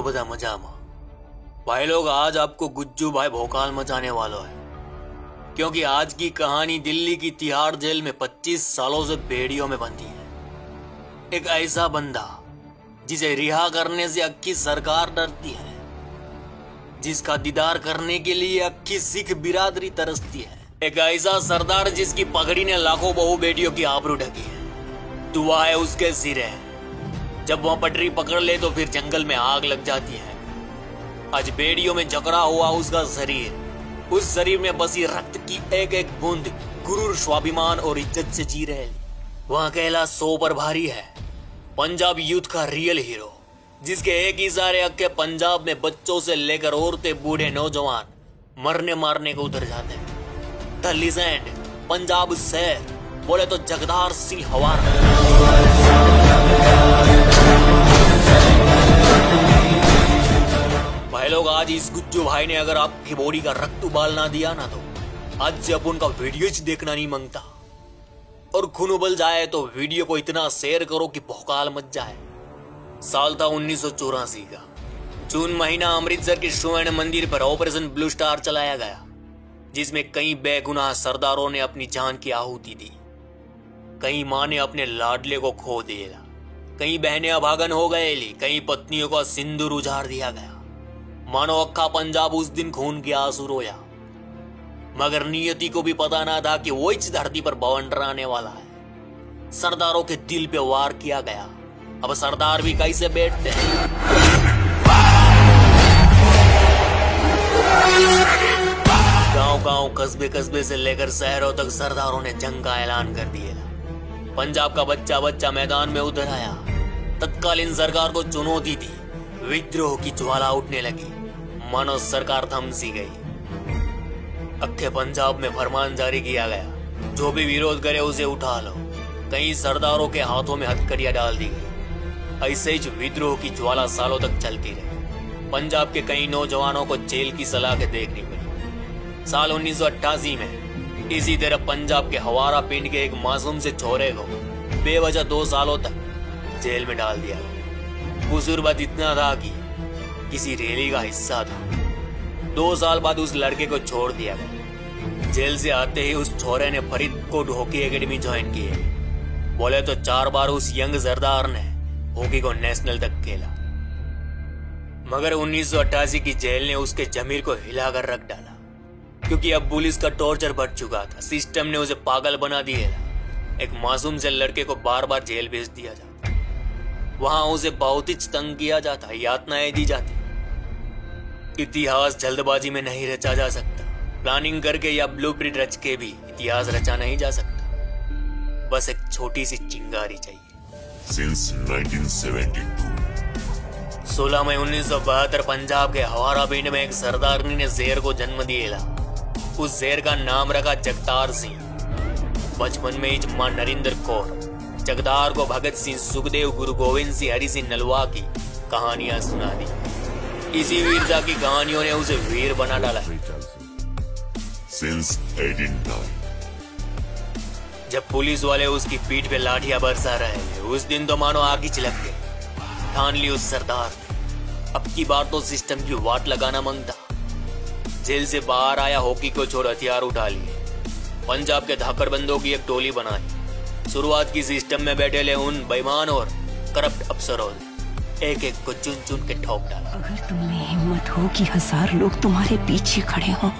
બધા મજામાં। भाई लोग, आज आपको गुज्जू भाई भोकाल मचाने वाला है, क्योंकि आज की कहानी दिल्ली की तिहाड़ जेल में 25 सालों से बेड़ियों में बंदी है। एक ऐसा बंदा जिसे रिहा करने से अक्की सरकार डरती है, जिसका दीदार करने के लिए अक्की सिख बिरादरी तरसती है। एक ऐसा सरदार जिसकी पगड़ी ने लाखों बहु बेटियों की आबरू ढकी है। दुआ है उसके सिरे, जब वह पटरी पकड़ ले तो फिर जंगल में आग लग जाती है। आज बेड़ियों में जकड़ा हुआ उसका शरीर, उस शरीर में बसी रक्त की एक एक बूंद गुरूर, स्वाभिमान और इज्जत से जी रहे। वह अकेला 100 पर भारी है, पंजाब यूथ का रियल हीरो, जिसके एक इशारे अक्के पंजाब में बच्चों से लेकर औरतें बूढ़े नौजवान मरने मारने को उतर जाते हैं। द लीजेंड, पंजाब शेर, बोले तो जगदार सिंह हवारा। भाई लोग, आज इस गुज्जू भाई ने अगर आपकी बॉडी का रक्त उबाल ना दिया ना, तो आज से अपन का वीडियो देखना नहीं मांगता। और खून उबल जाए तो वीडियो को इतना शेयर करो कि भौकाल मच जाए। साल था 1984 का जून महीना। अमृतसर के स्वर्ण मंदिर पर ऑपरेशन ब्लू स्टार चलाया गया, जिसमें कई बेगुनाह सरदारों ने अपनी जान की आहुति दी। कई मां ने अपने लाडले को खो दिया, कई बहनें अभागन हो गए, कई पत्नियों का सिंदूर उजाड़ दिया गया। मानो अक्का पंजाब उस दिन खून की आंसू रोया, मगर नियति को भी पता ना था कि वो इस धरती पर बवंडर आने वाला है। सरदारों के दिल पे वार किया गया। अब सरदार भी कैसे बैठते हैं। गांव-गांव, कस्बे-कस्बे से लेकर शहरों तक सरदारों ने जंग का ऐलान कर दिया। पंजाब का बच्चा बच्चा मैदान में उतर आया। तत्कालीन सरकार को चुनौती दी। विद्रोह की ज्वाला उठने लगी, मानो सरकार थम सी गई। अक्खे पंजाब में फरमान जारी किया गया, जो भी विरोध करे उसे उठा लो। कई सरदारों के हाथों में हथकड़ियां डाल दी गई। ऐसे ही विद्रोह की ज्वाला सालों तक चलती रही। पंजाब के कई नौजवानों को जेल की सलाखें देखनी पड़ी। साल 1988 में इसी तरह पंजाब के हवारा पिंड के एक मासूम से छोरे को बेवजह 2 सालों तक जेल में डाल दिया गया। कसूरबात इतना था कि किसी रैली का हिस्सा था। 2 साल बाद उस लड़के को छोड़ दिया गया। जेल से आते ही उस छोरे ने फरीदकोट हॉकी एकेडमी ज्वाइन की है। बोले तो 4 बार उस यंग सरदार ने हॉकी को नेशनल तक खेला, मगर 1988 की जेल ने उसके जमीर को हिलाकर रख डाला, क्योंकि अब पुलिस का टॉर्चर बढ़ चुका था। सिस्टम ने उसे पागल बना दिया। एक मासूम से लड़के को बार बार जेल भेज दिया जाता, वहां उसे बहुत ही तंग किया जाता, यातनाएं दी जाती। इतिहास जल्दबाजी में नहीं रचा जा सकता। प्लानिंग करके या ब्लूप्रिंट रच के भी इतिहास रचा नहीं जा सकता। बस एक छोटी सी चिंगारी चाहिए। Since 1972 16 मई 1972 पंजाब के हवारा पिंड में एक सरदारनी ने शेर को जन्म दिया। उस शेर का नाम रखा जगतार सिंह। बचपन में ही मां नरिंदर कौर जगदार को भगत सिंह, सुखदेव, गुरु गोविंद सिंह, हरि सिंह नलवा की कहानियां सुना दी। इसी वीरता की कहानियों ने उसे वीर बना डाला। Since 1809 जब पुलिस वाले उसकी पीठ पे लाठियां बरसा रहे थे, उस दिन तो मानो आग ही चिलक गई। ठान ली उस सरदार ने, अब की बार तो सिस्टम की वाट लगाना मांगता। जेल से बाहर आया, हॉकी को छोड़ हथियार उठा लिए। पंजाब के धाकड़बंदों की एक टोली बनाई। शुरुआत की सिस्टम में बैठे ले उन बेईमान और करप्ट अफसरों ने एक एक को चुन चुन के ठोक डाला। अगर तुम्हें हिम्मत हो कि 1000 लोग तुम्हारे पीछे खड़े हों,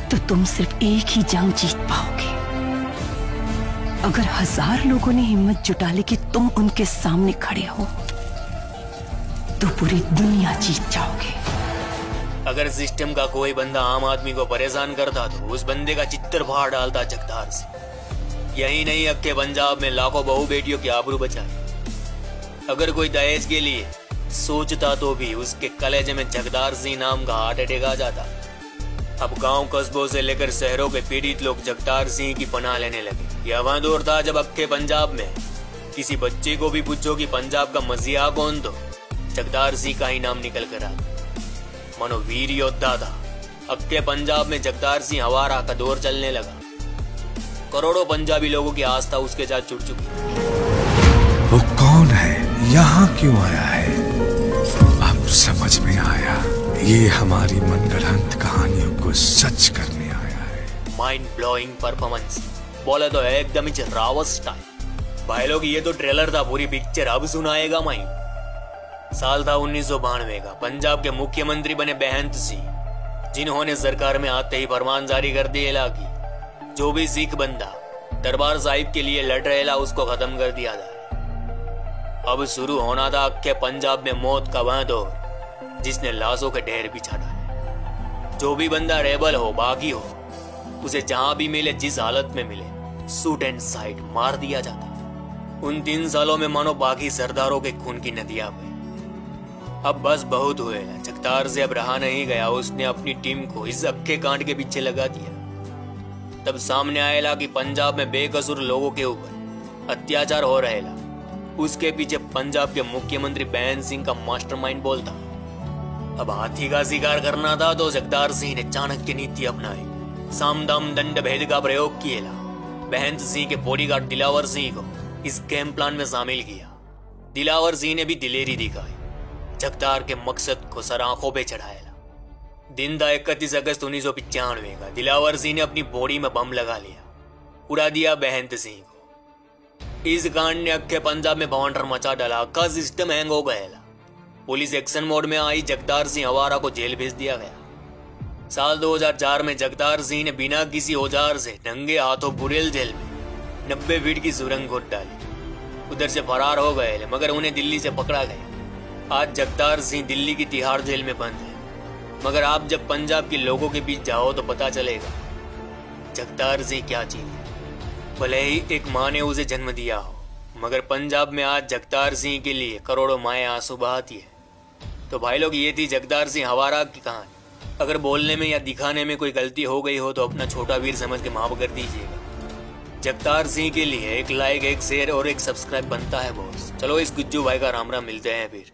तो तुम सिर्फ एक ही जंग जीत पाओगे। अगर 1000 लोगों ने हिम्मत जुटा ली कि तुम उनके सामने खड़े हो, तो पूरी दुनिया जीत जाओगे। अगर सिस्टम का कोई बंदा आम आदमी को परेशान करता, तो उस बंदे का चित्तर फाड़ डालता जगदार से। यही नहीं, अक्के पंजाब में लाखों बहु बेटियों की आबरू बचाई। अगर कोई दहेज के लिए सोचता तो भी उसके कलेजे में जगदार सिंह नाम का हार्ट अटैक आ जाता। अब गांव कस्बों से लेकर शहरों के पीड़ित लोग जगदार सिंह की पनाह लेने लगे। यह वह दौर था जब अक्के पंजाब में किसी बच्चे को भी पूछो कि पंजाब का मसीहा कौन, तो जगदार सिंह का ही नाम निकल कर आता। मनो वीर योद्धा था। अक्के पंजाब में जगदार सिंह हवारा का दौर चलने लगा। करोड़ों पंजाबी लोगों की आस्था उसके साथ जुड़ चुकी। वो कौन है, यहाँ क्यों आया है? समझ में आया, ये हमारी मनगढ़ंत कहानियों को सच करने आया है। माइंड ब्लोइंग परफॉर्मेंस बोले तो एकदम ही रावत स्टाइल। भाई लोग ये तो ट्रेलर था, पूरी पिक्चर अब सुनाएगा माइंड। साल था 1992 का। पंजाब के मुख्यमंत्री बने बेहंत सिंह, जिन्होंने सरकार में आते ही फरमान जारी कर दिया कि जो भी सिख बंदा दरबार साहिब के लिए लड़ रहेला उसको खत्म कर दिया जाए। अब शुरू होना था अक्के पंजाब में मौत का वह दौर, जिसने लाशों के ढेर बिछा डाले। जो भी बंदा रेबल हो, बागी हो, उसे जहां भी मिले, जिस हालत में मिले, शूट एंड साइड मार दिया जाता। उन 3 सालों में मानो बागी सरदारों के खून की नदियां बही। अब बस बहुत हुए, जगतार से अब रहा नहीं गया। उसने अपनी टीम को इस अक्के कांड के पीछे लगा दिया। तब सामने आएला कि पंजाब में बेकसूर लोगों के ऊपर अत्याचार हो रहेला। उसके पीछे पंजाब के मुख्यमंत्री बेहंत सिंह का मास्टरमाइंड बोलता। अब हाथी का शिकार करना था तो जगतार सिंह ने चाणक्य नीति अपनाई। साम दाम दंड भेद का प्रयोग किया। बेहंत सिंह के बॉडीगार्ड दिलावर सिंह को इस गेम प्लान में शामिल किया। दिलावर सिंह ने भी दिलेरी दिखाई, जगतार के मकसद को सर आंखों पे चढ़ाया। दिन था 31 अगस्त 1995 का। दिलावर सिंह ने अपनी बॉडी में बम लगा लिया, उड़ा दिया बेहंत सिंह को। इस कांड ने अक्के पंजाब में भवंडर मचा डाला। अक्का सिस्टम हैंग हो गया। पुलिस एक्शन मोड में आई। जगतार सिंह हवारा को जेल भेज दिया गया। साल 2004 में जगतार सिंह ने बिना किसी औजार से नंगे हाथों बुरेल जेल में 90 फीट की सुरंग खोद डाली। उधर से फरार हो गए, मगर उन्हें दिल्ली से पकड़ा गया। आज जगतार सिंह दिल्ली की तिहाड़ जेल में बंद है। मगर आप जब पंजाब के लोगों के बीच जाओ तो पता चलेगा जगतार सिंह क्या चीज है। भले ही एक माँ ने उसे जन्म दिया हो, मगर पंजाब में आज जगतार सिंह के लिए करोड़ों माएं आंसू बहाती है। तो भाई लोग, ये थी जगतार सिंह हवारा की कहानी। अगर बोलने में या दिखाने में कोई गलती हो गई हो तो अपना छोटा वीर समझ के माफ कर दीजिएगा। जगतार सिंह के लिए एक लाइक, एक शेयर और एक सब्सक्राइब बनता है बॉस। चलो इस गुज्जू भाई का राम राम, मिलते हैं फिर।